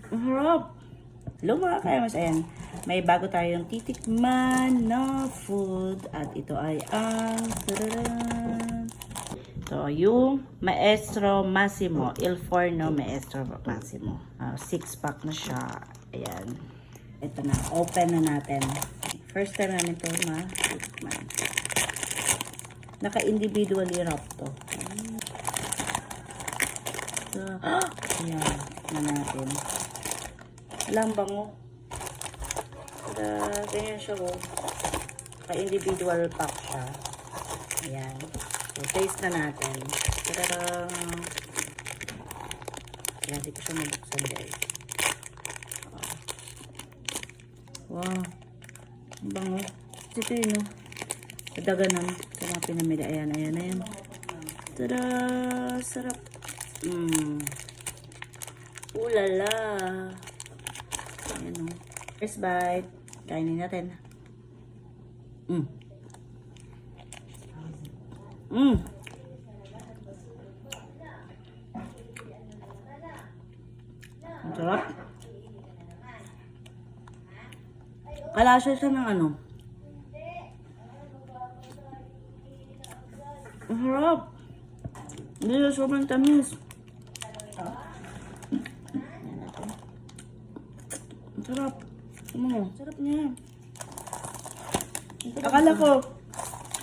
Ang harap. Hello mga kaimas, ayan. May bago tayong titikman na food. At ito ay ang ito yung Maestro Massimo. Il Forno Maestro Massimo. 6-pack na siya. Ayan. Ito na. Open na natin. First time namin ito ma-tikman. Naka-individually wrap to. So, ayan. Na natin. Alam bango. Ganyan siya oh. Pa-individual pack siya. Ayan. So, taste na natin. Tararang. Ayan, di ko siya mabuksan guys. Wow. Ang bango. Ito yun oh. Daganan. Sa mga pinamili. Ayan, ayan, ayan. Tada! Sarap. Ulala. Ayan o. First bite. Kainin natin. Ang sarap. Kalasa siya ng ano. Ang sarap. Hindi na sobrang tamis. Ang sarap. Sarap niya. Akala ko,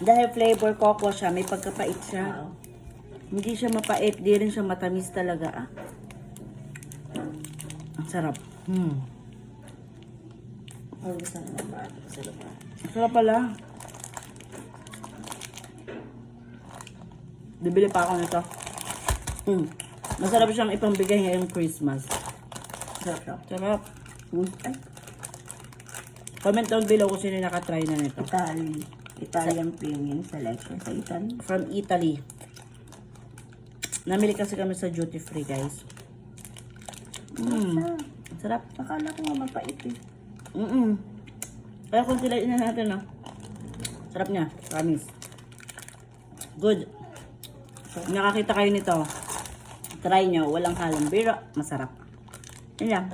dahil flavor coco siya, may pagkapait siya. Hindi siya mapait, di rin siya matamis talaga. Ang sarap. Ang sarap pala. Bibili pa ako nito. Masarap siyang ipangbigay ngayong Christmas. Sarap. Sarap. Ay. Comment down below kung sino nakatry na nito. Italian premium selection sa Italy. From Italy. Namili kasi kami sa duty free guys. Sarap. Akala ko nga mapait eh. Kaya consider na natin no. Sarap niya. Promise. Good. Nakakita kayo nito. Try nyo. Walang halong biro. Masarap. Yan lang.